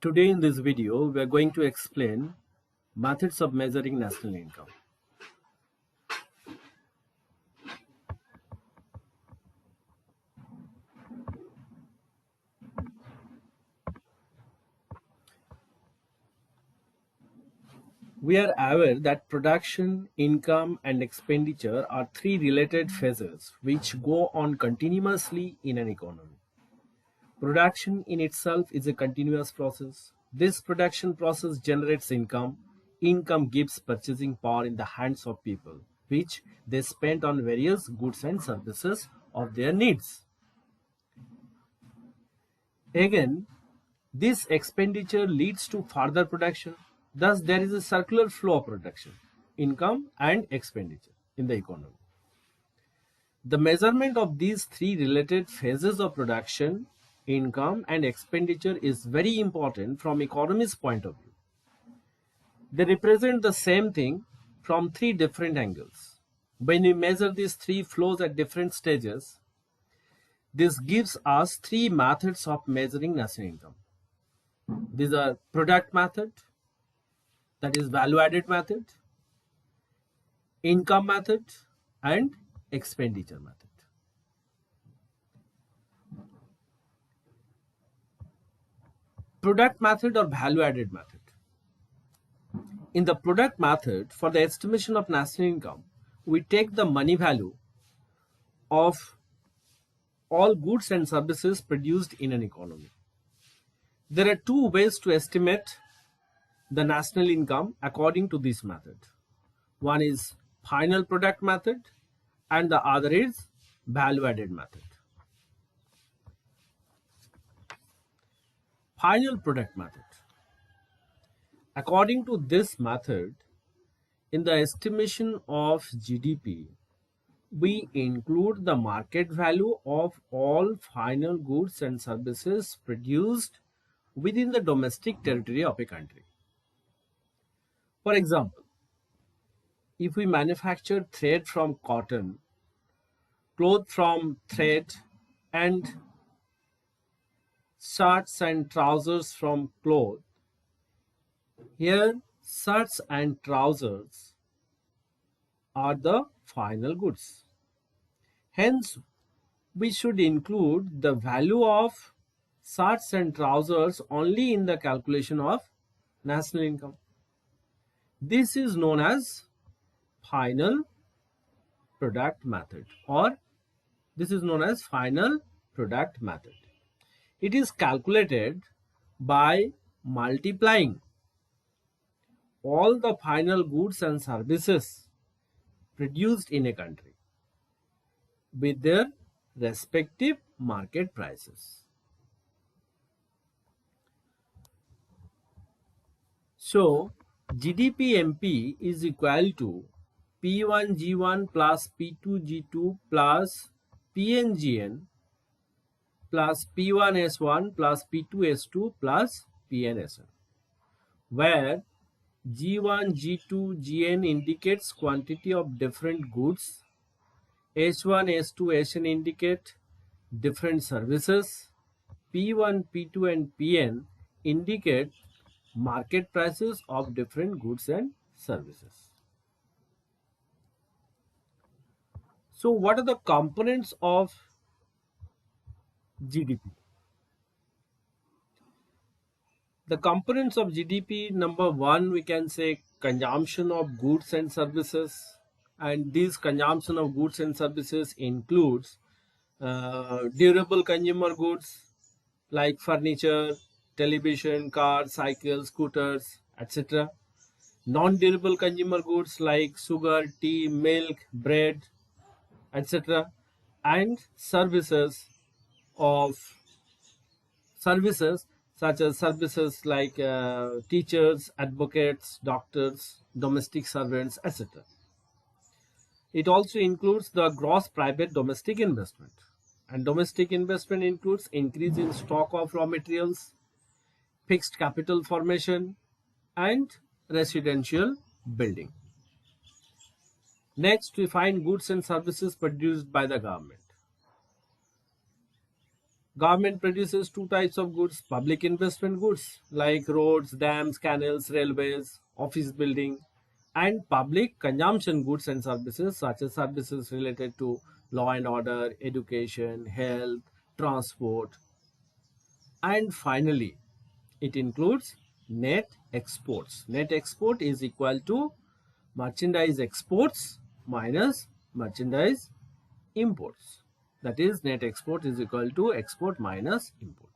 Today in this video, we are going to explain methods of measuring national income. We are aware that production, income, and expenditure are three related phases which go on continuously in an economy. Production in itself is a continuous process. This production process generates income. Income gives purchasing power in the hands of people, which they spend on various goods and services of their needs. Again, this expenditure leads to further production. Thus, there is a circular flow of production, income, and expenditure in the economy. The measurement of these three related phases of production, income, and expenditure is very important from economist's point of view. They represent the same thing from three different angles. When we measure these three flows at different stages, this gives us three methods of measuring national income. These are product method, that is value added method, income method, and expenditure method. Product method or value added method. In the product method, for the estimation of national income, we take the money value of all goods and services produced in an economy. There are two ways to estimate the national income according to this method. One is final product method and the other is value added method. Final product method. According to this method, in the estimation of GDP, we include the market value of all final goods and services produced within the domestic territory of a country. For example, if we manufacture thread from cotton, cloth from thread, and shirts and trousers from cloth, here shirts and trousers are the final goods. Hence, we should include the value of shirts and trousers only in the calculation of national income. This is known as final product method, or this is known as final product method. It is calculated by multiplying all the final goods and services produced in a country with their respective market prices. So, GDP MP is equal to P1G1 plus P2G2 plus PNGN plus P1S1 plus P2S2 plus PNSN, where G1, G2, Gn indicates quantity of different goods, S1, S2, Sn indicate different services, P1, P2 and Pn indicate market prices of different goods and services. So what are the components of GDP? The components of GDP, number one, we can say consumption of goods and services, and this consumption of goods and services includes durable consumer goods like furniture, television, cars, cycles, scooters, etc. Non-durable consumer goods like sugar, tea, milk, bread, etc. And services such as services like teachers, advocates, doctors, domestic servants, etc. It also includes the gross private domestic investment. And domestic investment includes increase in stock of raw materials, fixed capital formation, and residential building. Next, we find goods and services produced by the government. Government produces two types of goods: public investment goods like roads, dams, canals, railways, office building, and public consumption goods and services such as services related to law and order, education, health, transport. And finally, it includes net exports. Net export is equal to merchandise exports minus merchandise imports. That is, net export is equal to export minus import.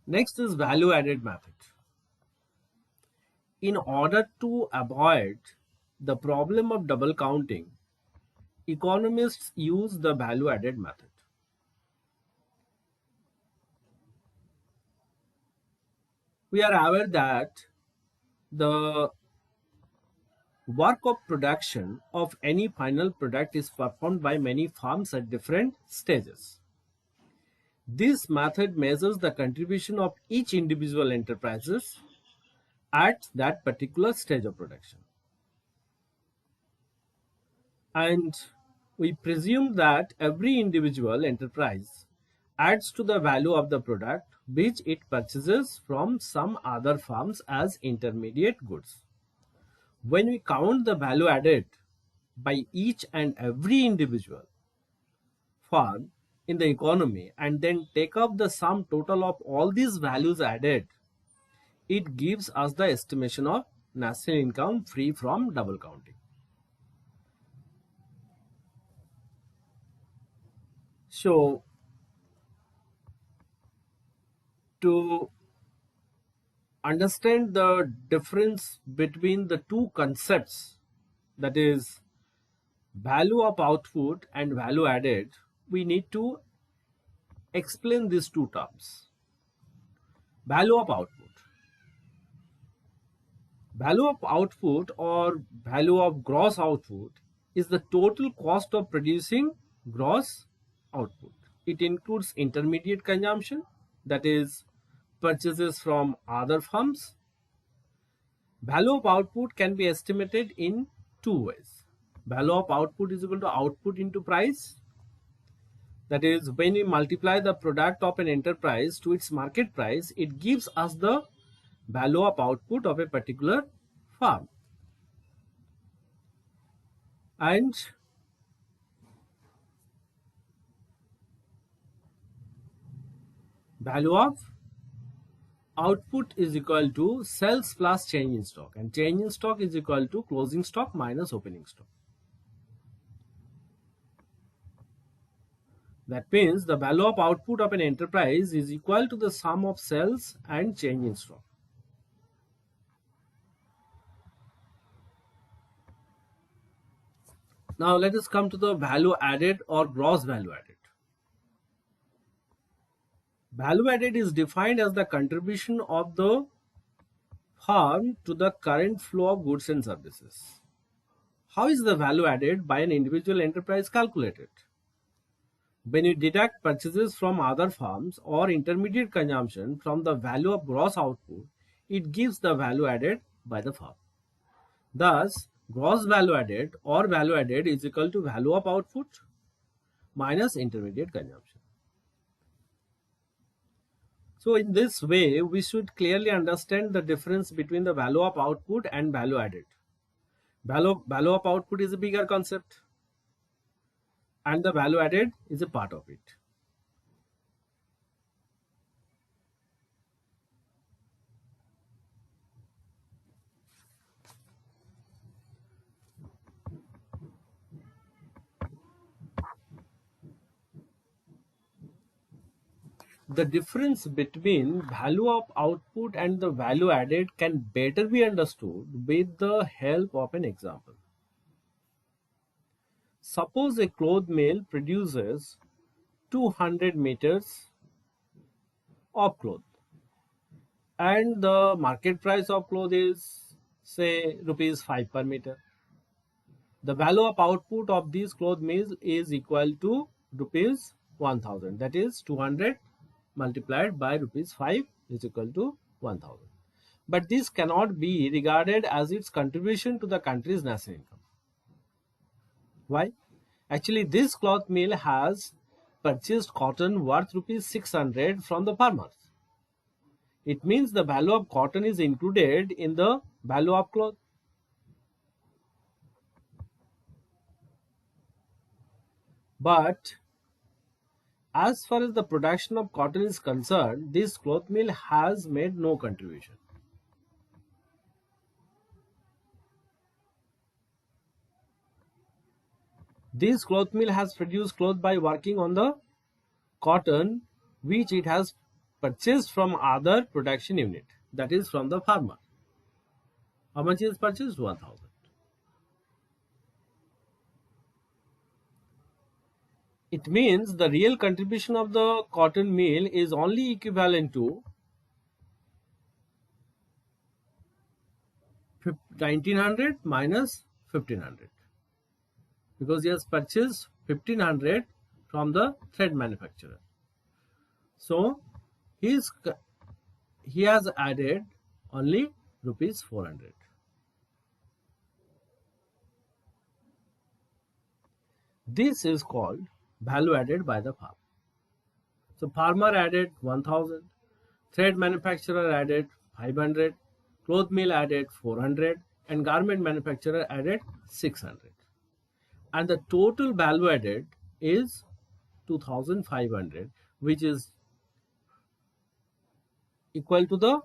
Next is value added method. In order to avoid the problem of double counting, economists use the value added method. We are aware that the work of production of any final product is performed by many firms at different stages. This method measures the contribution of each individual enterprises at that particular stage of production. And we presume that every individual enterprise adds to the value of the product which it purchases from some other firms as intermediate goods. When we count the value added by each and every individual firm in the economy and then take up the sum total of all these values added, it gives us the estimation of national income free from double counting. So, to understand the difference between the two concepts, that is value of output and value added, we need to explain these two terms. Value of output. Value of output or value of gross output is the total cost of producing gross output. It includes intermediate consumption, that is purchases from other firms. Value of output can be estimated in two ways. Value of output is equal to output into price. That is, when we multiply the product of an enterprise to its market price, it gives us the value of output of a particular firm. And value of output is equal to sales plus change in stock, and change in stock is equal to closing stock minus opening stock. That means the value of output of an enterprise is equal to the sum of sales and change in stock. Now let us come to the value added or gross value added. Value added is defined as the contribution of the firm to the current flow of goods and services. How is the value added by an individual enterprise calculated? When you deduct purchases from other firms or intermediate consumption from the value of gross output, it gives the value added by the firm. Thus, gross value added or value added is equal to value of output minus intermediate consumption. So in this way, we should clearly understand the difference between the value of output and value added. Value of output is a bigger concept, and the value added is a part of it. The difference between value of output and the value added can better be understood with the help of an example. Suppose a cloth mill produces 200 meters of cloth and the market price of cloth is say rupees 5 per meter. The value of output of these cloth mills is equal to rupees 1000, that is 200 multiplied by rupees 5 is equal to 1000. But this cannot be regarded as its contribution to the country's national income. Why? Actually, this cloth mill has purchased cotton worth rupees 600 from the farmers. It means the value of cotton is included in the value of cloth. But as far as the production of cotton is concerned, this cloth mill has made no contribution. This cloth mill has produced cloth by working on the cotton which it has purchased from other production unit, that is from the farmer. How much is purchased? 1000. It means the real contribution of the cotton mill is only equivalent to 1900 minus 1500, because he has purchased 1500 from the thread manufacturer. So he has added only rupees 400. This is called value added by the farmer. So farmer added 1000, thread manufacturer added 500, cloth mill added 400, and garment manufacturer added 600. And the total value added is 2500, which is equal to the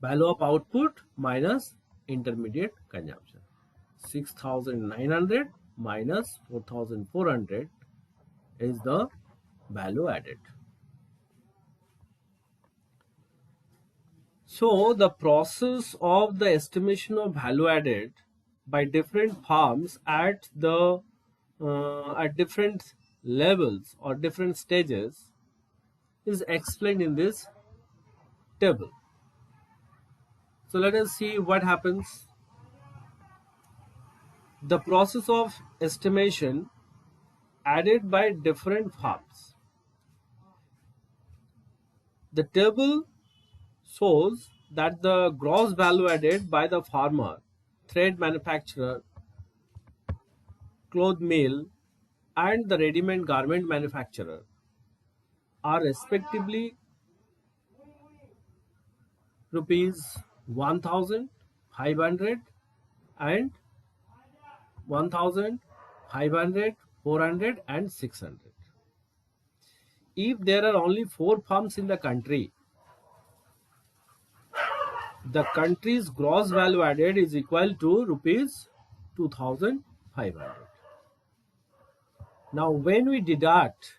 value of output minus intermediate consumption. 6900 minus 4400 is the value added. So the process of the estimation of value added by different farms at different levels or different stages is explained in this table. So let us see what happens. The process of estimation added by different farms. The table shows that the gross value added by the farmer, thread manufacturer, cloth mill, and the ready-made garment manufacturer are respectively rupees 1500 and 1500, 400 and 600. If there are only 4 farms in the country, the country's gross value added is equal to rupees 2500. Now when we deduct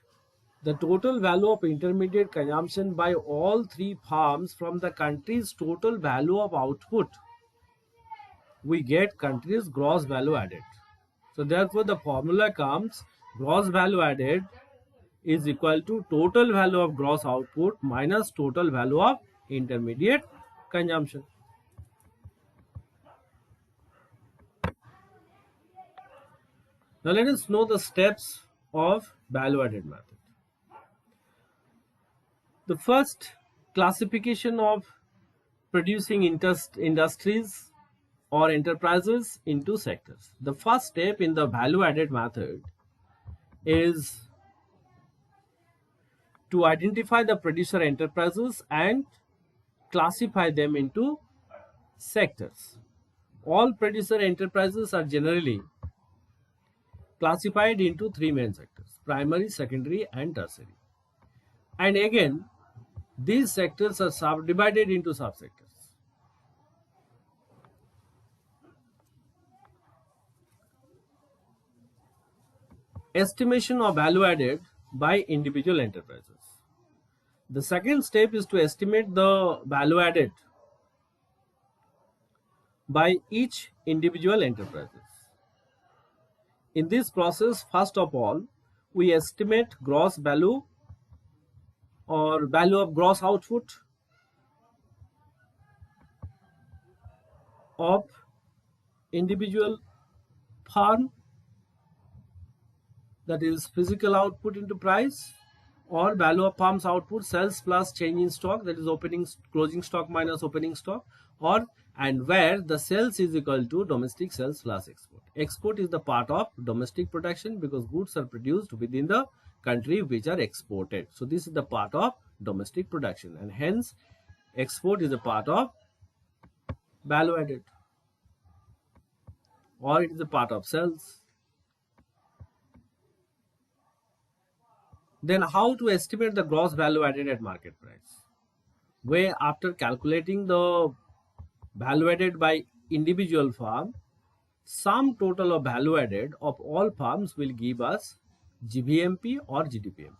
the total value of intermediate consumption by all 3 farms from the country's total value of output, we get country's gross value added. So therefore the formula comes gross value added is equal to total value of gross output minus total value of intermediate consumption. Now let us know the steps of value added method. The first classification of producing industries or enterprises into sectors. The first step in the value added method is to identify the producer enterprises and classify them into sectors. All producer enterprises are generally classified into 3 main sectors: primary, secondary, and tertiary. And again, these sectors are subdivided into subsectors. Estimation of value added by individual enterprises. The second step is to estimate the value added by each individual enterprises. In this process, first of all, we estimate gross value or value of gross output of individual farm, that is physical output into price, or value of firm's output, sales plus change in stock, that is opening closing stock minus opening stock, or and where the sales is equal to domestic sales plus export. Export is the part of domestic production because goods are produced within the country which are exported. So this is the part of domestic production, and hence export is a part of value added, or it is a part of sales. Then how to estimate the gross value added at market price? Where after calculating the value added by individual firm, sum total of value added of all firms will give us GVMP or GDPMP.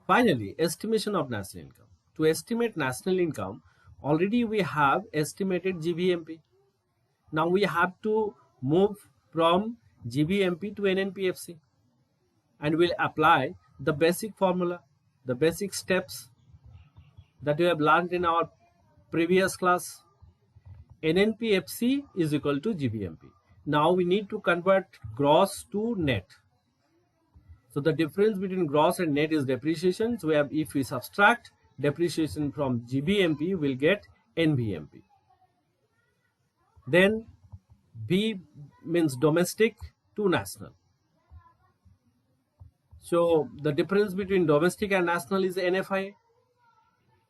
Finally, estimation of national income. To estimate national income, already we have estimated GVMP. Now we have to move from GVMP to NNPFC, and we'll apply the basic formula, the basic steps that we have learned in our previous class. NNPFC is equal to GVMP. Now we need to convert gross to net. So the difference between gross and net is depreciation. So if we subtract depreciation from GVMP, we'll get NVMP. Then B means domestic to national. So the difference between domestic and national is NFI.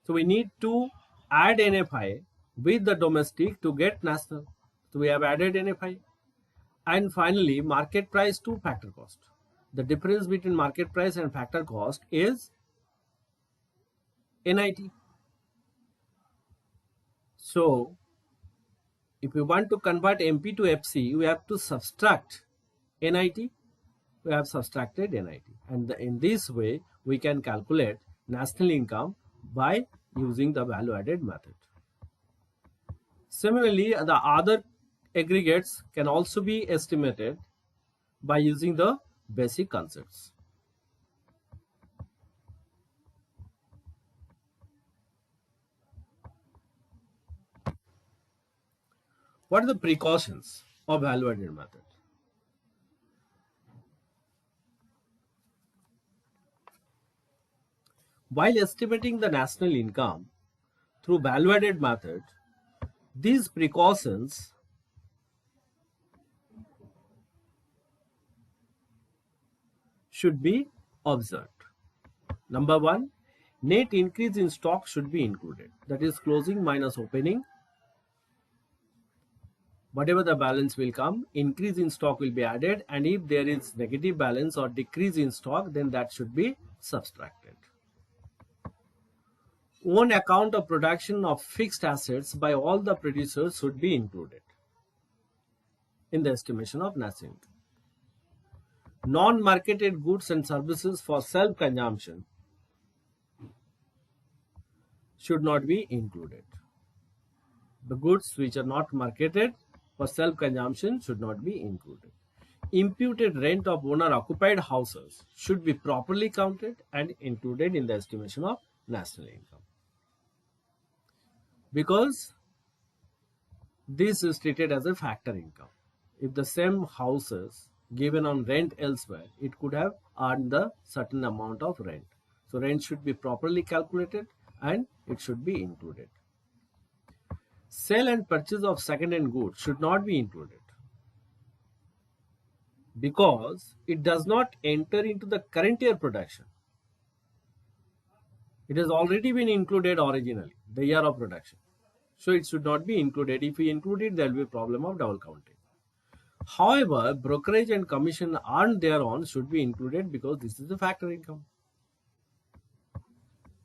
So we need to add NFI with the domestic to get national. So we have added NFI. And finally, market price to factor cost. The difference between market price and factor cost is NIT. So if we want to convert MP to FC, we have to subtract NIT. We have subtracted NIT. And in this way, we can calculate national income by using the value added method. Similarly, the other aggregates can also be estimated by using the basic concepts. What are the precautions of value added method? While estimating the national income through value added method, these precautions should be observed. Number one, net increase in stock should be included. That is closing minus opening. Whatever the balance will come, increase in stock will be added, and if there is negative balance or decrease in stock, then that should be subtracted. Own account of production of fixed assets by all the producers should be included in the estimation of national income. Non-marketed goods and services for self-consumption should not be included. The goods which are not marketed for self-consumption should not be included. Imputed rent of owner-occupied houses should be properly counted and included in the estimation of national income, because this is treated as a factor income. If the same houses given on rent elsewhere, it could have earned the certain amount of rent. So rent should be properly calculated and it should be included. Sale and purchase of second-hand goods should not be included because it does not enter into the current year production. It has already been included originally, the year of production. So it should not be included. If we include it, there will be a problem of double counting. However, brokerage and commission earned thereon should be included because this is a factor income.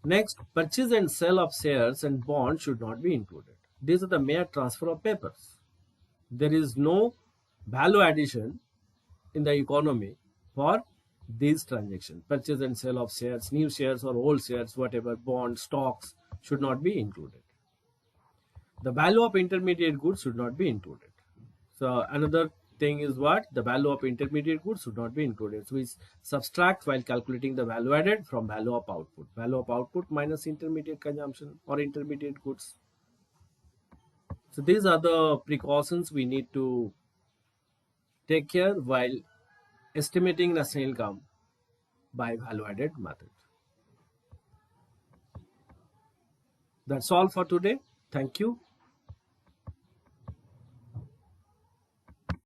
Next, purchase and sale of shares and bonds should not be included. These are the mere transfer of papers. There is no value addition in the economy for these transactions. Purchase and sale of shares, new shares or old shares, whatever, bonds, stocks should not be included. The value of intermediate goods should not be included. So another thing is what? The value of intermediate goods should not be included. So we subtract while calculating the value added from value of output. Value of output minus intermediate consumption or intermediate goods. So these are the precautions we need to take care while estimating national income by value added method. That's all for today. Thank you.